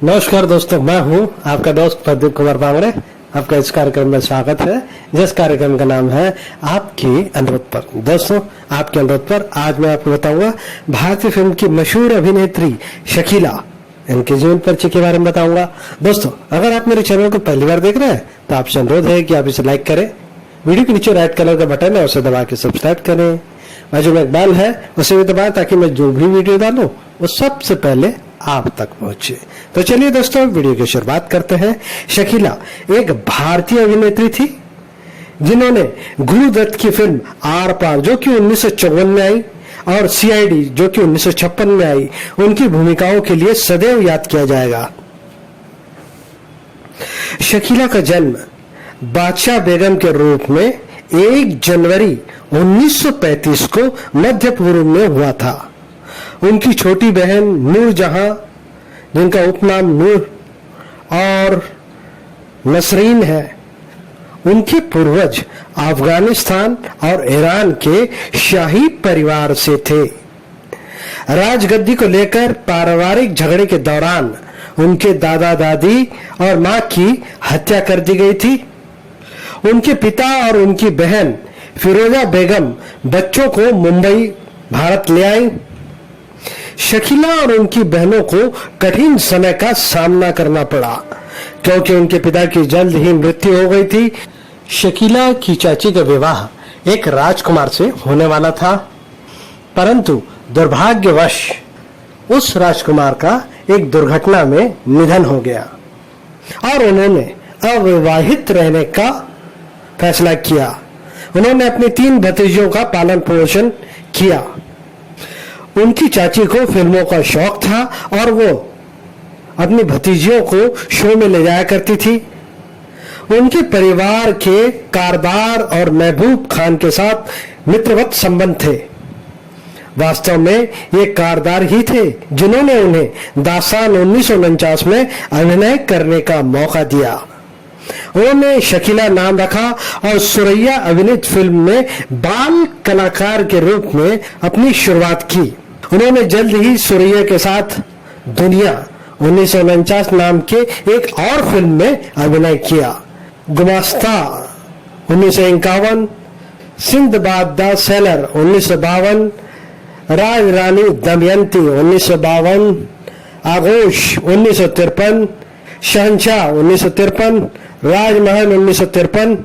नमस्कार दोस्तों, मैं हूं आपका दोस्त प्रदीप कुमार बांगड़े। आपका इस कार्यक्रम में स्वागत है, जिस कार्यक्रम का नाम है आपकी अनुरोध पर। दोस्तों, आपके अनुरोध पर आज मैं आपको बताऊंगा भारतीय फिल्म की मशहूर अभिनेत्री शकीला, इनके जीवन परिचय के बारे में बताऊंगा। दोस्तों, अगर आप मेरे चैनल को पहली बार देख रहे हैं तो आपसे अनुरोध है कि आप इसे लाइक करें, वीडियो के नीचे रेड कलर का बटन है उसे दबा के सब्सक्राइब करें, बाजू में एक बेल है उसे भी दबाएं ताकि मैं जो भी वीडियो डालूं वो सबसे पहले आप तक पहुंचे। तो चलिए दोस्तों, वीडियो की शुरुआत करते हैं। शकीला एक भारतीय अभिनेत्री थी जिन्होंने गुरुदत्त की फिल्म आर पार जो कि 1954 में आई और सीआईडी जो कि 1956 में आई, उनकी भूमिकाओं के लिए सदैव याद किया जाएगा। शकीला का जन्म बादशाह बेगम के रूप में 1 जनवरी 1935 को मध्य पूर्व में हुआ था। उनकी छोटी बहन नूरजहां, जिनका उपनाम नूर और नसरीन है, उनके पूर्वज अफगानिस्तान और ईरान के शाही परिवार से थे। राजगद्दी को लेकर पारिवारिक झगड़े के दौरान उनके दादा दादी और मां की हत्या कर दी गई थी। उनके पिता और उनकी बहन फिरोजा बेगम बच्चों को मुंबई भारत ले आई। शकीला और उनकी बहनों को कठिन समय का सामना करना पड़ा क्योंकि उनके पिता की जल्द ही मृत्यु हो गई थी। शकीला की चाची का विवाह एक राजकुमार से होने वाला था, परंतु दुर्भाग्यवश उस राजकुमार का एक दुर्घटना में निधन हो गया और उन्होंने अविवाहित रहने का फैसला किया। उन्होंने अपनी 3 भतीजियों का पालन पोषण किया। उनकी चाची को फिल्मों का शौक था और वो अपनी भतीजियों को शो में ले जाया करती थी। उनके परिवार के कारदार और महबूब खान के साथ मित्रवत संबंध थे। वास्तव में ये कारदार ही थे जिन्होंने उन्हें दास्तान 1949 में अभिनय करने का मौका दिया। उन्होंने शकीला नाम रखा और सुरैया अभिनीत फिल्म में बाल कलाकार के रूप में अपनी शुरुआत की। उन्होंने जल्द ही सुरैया के साथ दुनिया 1949 नाम के एक और फिल्म में अभिनय किया। गुमास्ता 1951, सिंदबाद द सेलर 1952, राज रानी दमयंती 1952, आगोश 1953, शहंशाह 1953, राजमहल 1953,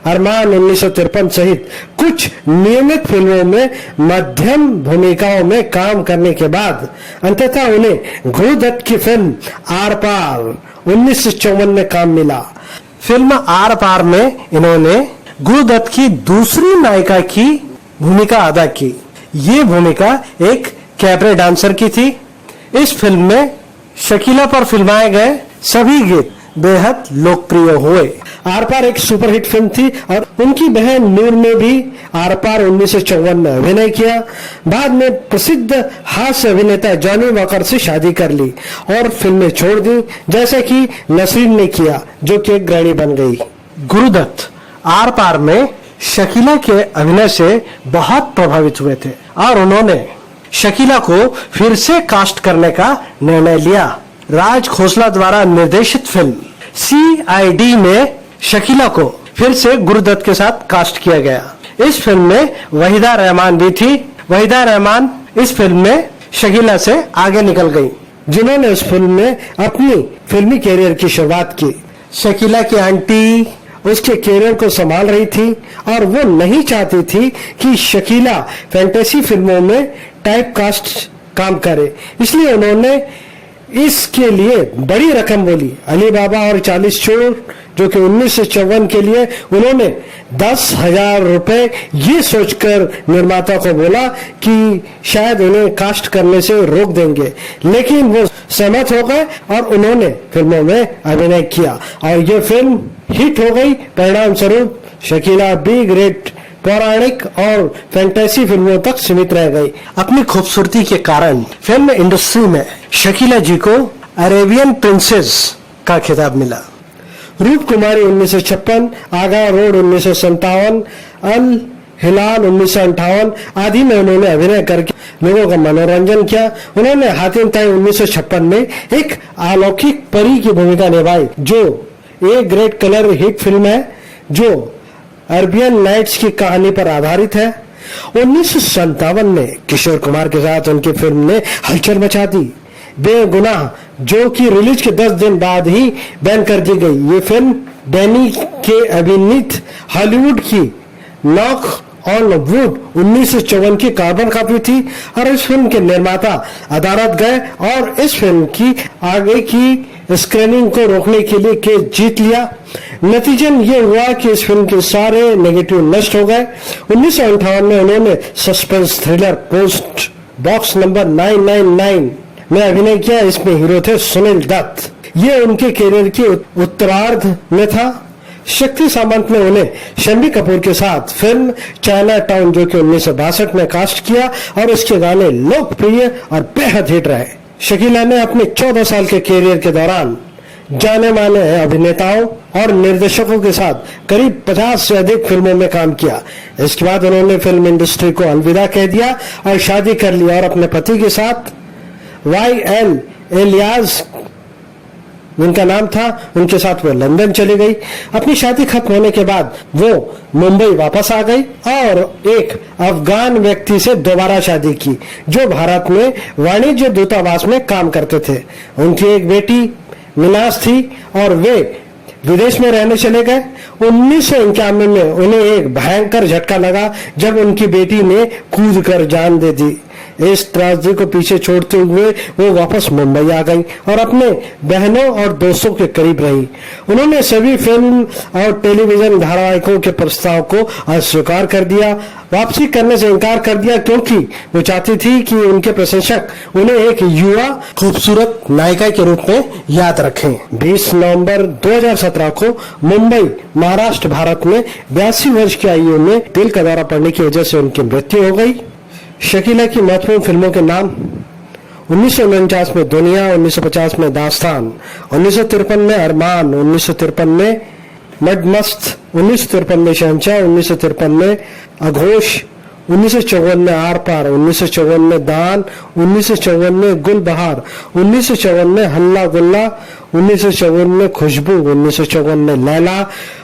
अरमान 1953 सहित कुछ नियमित फिल्मों में मध्यम भूमिकाओं में काम करने के बाद अंततः उन्हें गुरुदत्त की फिल्म आर पार 1954 में काम मिला। फिल्म आर पार में इन्होंने गुरुदत्त की दूसरी नायिका की भूमिका अदा की। ये भूमिका एक कैबरे डांसर की थी। इस फिल्म में शकीला पर फिल्माए गए सभी गीत बेहद लोकप्रिय हुए। आर पार एक सुपरहिट फिल्म थी और उनकी बहन नूर ने भी आर पार 1954 में अभिनय किया। बाद में प्रसिद्ध हास्य अभिनेता जॉनी वॉकर से शादी कर ली और फिल्में छोड़ दी, जैसे कि नसरीन ने किया, जो कि एक गृहिणी बन गई। गुरुदत्त आर पार में शकीला के अभिनय से बहुत प्रभावित हुए थे और उन्होंने शकीला को फिर से कास्ट करने का निर्णय लिया। राज खोसला द्वारा निर्देशित फिल्म सीआईडी में शकीला को फिर से गुरुदत्त के साथ कास्ट किया गया। इस फिल्म में वहीदा रहमान भी थी। वहीदा रहमान इस फिल्म में शकीला से आगे निकल गई, जिन्होंने इस फिल्म में अपनी फिल्मी कैरियर की शुरुआत की। शकीला की आंटी उसके कैरियर को संभाल रही थी और वो नहीं चाहती थी कि शकीला फैंटेसी फिल्मों में टाइप कास्ट काम करे, इसलिए उन्होंने इसके लिए बड़ी रकम बोली। अली बाबा और 40 चोर जो कि 1954 के लिए उन्होंने 10,000 रुपए ये सोचकर निर्माता को बोला कि शायद उन्हें कास्ट करने से रोक देंगे, लेकिन वो सहमत हो गए और उन्होंने फिल्मों में अभिनय किया और ये फिल्म हिट हो गई। परिणाम स्वरूप शकीला बी ग्रेट पौराणिक और फैंटेसी फिल्मों तक सीमित रह गई। अपनी खूबसूरती के कारण फिल्म इंडस्ट्री में शकीला जी को अरेबियन प्रिंसेस का खिताब मिला। रूप कुमारी 1956, आगरा रोड 1957, अल हिलाल 1958 आदि में उन्होंने अभिनय करके लोगों का मनोरंजन किया। उन्होंने हातिम ताई 1956 में एक अलौकिक परी की भूमिका निभाई, जो एक ग्रेट कलर हिट फिल्म है जो अरबियन नाइट्स की कहानी पर आधारित है। 1957 में किशोर कुमार के साथ उनकी फिल्म ने हलचल मचा दी, बेगुनाह, जो कि रिलीज के 10 दिन बाद ही बैन कर दी गई। ये फिल्म डैनी के अभिनीत हॉलीवुड की नॉक ऑन वुड 1954 की कार्बन कॉपी थी और इस फिल्म के निर्माता अदालत गए और इस फिल्म की आगे की स्क्रीनिंग को रोकने के लिए केस जीत लिया। नतीजन ये हुआ कि इस फिल्म के सारे नेगेटिव नष्ट हो गए। 1958 में उन्होंने suspense thriller post box number 999 में अभिनय किया। इसमें हीरो थे सुनील दत्त। ये उनके करियर के उत्तरार्ध में था। शक्ति सामंत ने उन्हें शम्मी कपूर के साथ फिल्म चाइना टाउन, जो कि 1962 में कास्ट किया और इसके गाने लोकप्रिय और बेहद हिट रहे। शकीला ने अपने 14 साल के करियर के दौरान जाने माने अभिनेताओं और निर्देशकों के साथ करीब 50 से अधिक फिल्मों में काम किया। इसके बाद उन्होंने फिल्म इंडस्ट्री को अलविदा कह दिया और शादी कर ली और अपने पति के साथ YN इलियास, जिनका नाम था, उनके साथ वो लंदन चली गई। अपनी शादी खत्म होने के बाद वो मुंबई वापस आ गई और एक अफगान व्यक्ति से दोबारा शादी की, जो भारत में वाणिज्य दूतावास में काम करते थे। उनकी एक बेटी मिनाज थी और वे विदेश में रहने चले गए। 1991 में उन्हें एक भयंकर झटका लगा जब उनकी बेटी ने कूद कर जान दे दी। इस त्रासदी को पीछे छोड़ते हुए वो वापस मुंबई आ गई और अपने बहनों और दोस्तों के करीब रही। उन्होंने सभी फिल्म और टेलीविजन धारावाहिकों के प्रस्ताव को अस्वीकार कर दिया, वापसी करने से इनकार कर दिया, क्योंकि वो चाहती थी कि उनके प्रशंसक उन्हें एक युवा खूबसूरत नायिका के रूप में याद रखें। 20 नवंबर 2017 को मुंबई, महाराष्ट्र, भारत में 82 वर्ष की आयु में दिल का दौरा पड़ने की वजह से उनकी मृत्यु हो गई। शकीला की महत्वपूर्ण फिल्मों के नाम: 1949 में दुनिया, 1950 में दास्तान, 1953 में अरमान, 1953 में मडमस्त, 1953 में शहंशाह, 1953 में अघोष, 1954 में आर पार, 1954 में दान, 1954 में गुलबहार, 1954 में हल्ला गुल्ला, 1954 में खुशबू, 1954 में लैला,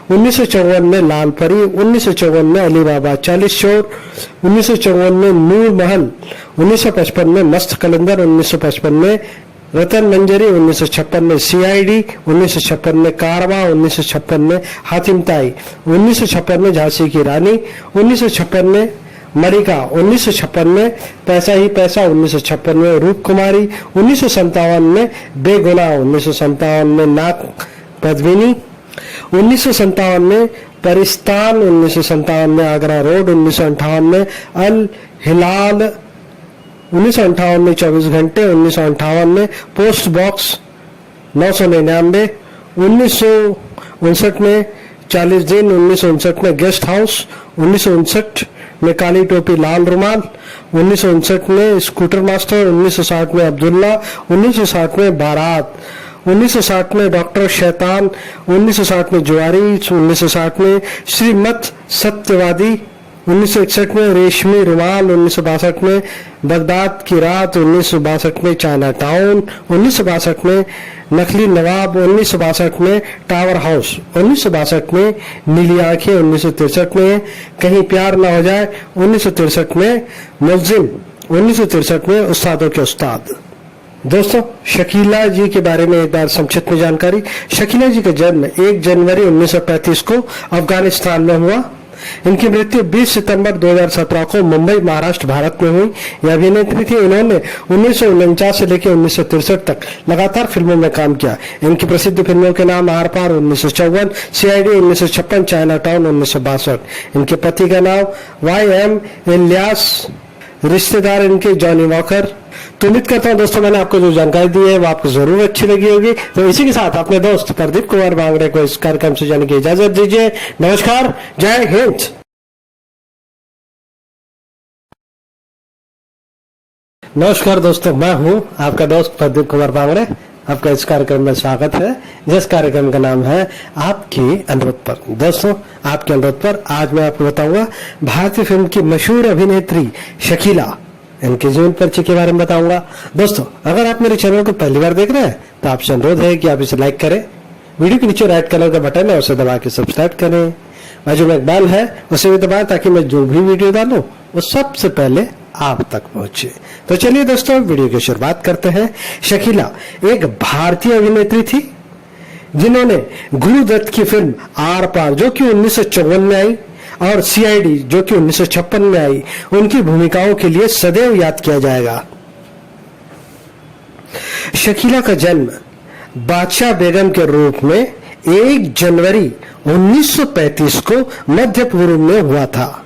1954 में लाल परी, 1954 में अली बाबा 40 चोर, 1954 में नूर महल, 1955 में मस्त कलंदर, 1955 में रतन मंजरी, 1956 में CID, 1956 में कारवा, 1956 में हातिम ताई, 1956 में झांसी की रानी, 1956 में मलिका, 1956 में पैसा ही पैसा, 1956 में रूप कुमारी, 1957 में बेगुनाह, 1957 में नाक पद्मिनी, 1957 में परिस्तान, 1957 में आगरा रोड, 1958 में अल हिलाल, 1958 में 24 घंटे, 1958 में पोस्ट बॉक्स 999, 1959 में 40 दिन, 1959 में गेस्ट हाउस, 1959 में काली टोपी लाल रुमाल, 1959 में स्कूटर मास्टर, 1960 में अब्दुल्ला, 1960 में बारात, 1960 में डॉक्टर शैतान, 1960 में जुआरी, 1960 में श्रीमत सत्यवादी, 1961 में रेशमी रुमाल, 1962 में बगदाद की रात, 1962 में चाइना टाउन, 1962 में नकली नवाब, 1962 में टावर हाउस, 1962 में नीली आंखें, 1963 में कहीं प्यार न हो जाए, 1963 में मुल्जिम, 1963 में उस्तादों के उस्ताद। दोस्तों, शकीला जी के बारे में एक बार संक्षिप्त में जानकारी। शकीला जी का जन्म 1 जनवरी 1935 को अफगानिस्तान में हुआ। इनकी मृत्यु 20 सितंबर 2017 को मुंबई, महाराष्ट्र, भारत में हुई। यह अभिनेत्री थी। इन्होंने 1949 से लेकर 1963 तक लगातार फिल्मों में काम किया। इनकी प्रसिद्ध फिल्मों के नाम Aar Paar 1954, CID 1956, China Town 1962। इनके पति का नाम YM इलियास, रिश्तेदार इनके जॉनी वॉकर। तो उम्मीद करता हूँ दोस्तों, मैंने आपको जो जानकारी दी है वो आपको जरूर अच्छी लगी होगी। तो इसी के साथ अपने दोस्त प्रदीप कुमार बांगड़े को इस कार्यक्रम से जाने की इजाजत दीजिए। नमस्कार, जय हिंद। नमस्कार दोस्तों, मैं हूँ आपका दोस्त प्रदीप कुमार बांगड़े। आपका इस कार्यक्रम में स्वागत है, जिस कार्यक्रम का नाम है आपके अनुरोध पर। दोस्तों, आपके अनुरोध पर आज मैं आपको बताऊंगा भारतीय फिल्म की मशहूर अभिनेत्री शकीला, इनके जीवन परिचय के बारे में बताऊंगा। दोस्तों, अगर आप मेरे चैनल को पहली बार देख रहे हैं तो आपसे अनुरोध है कि आप इसे लाइक करें, वीडियो के नीचे रेड कलर का बटन है उसे दबा के सब्सक्राइब करें, बाजू में एक बेल है उसे भी दबाएं ताकि मैं जो भी वीडियो डालूं वो सबसे पहले आप तक पहुंचे। तो चलिए दोस्तों, वीडियो की शुरुआत करते हैं। शकीला एक भारतीय अभिनेत्री थी जिन्होंने गुरुदत्त की फिल्म आर पार जो कि 1954 में आई और सीआईडी जो कि 1956 में आई, उनकी भूमिकाओं के लिए सदैव याद किया जाएगा। शकीला का जन्म बादशाह बेगम के रूप में 1 जनवरी 1935 को मध्य पूर्व में हुआ था।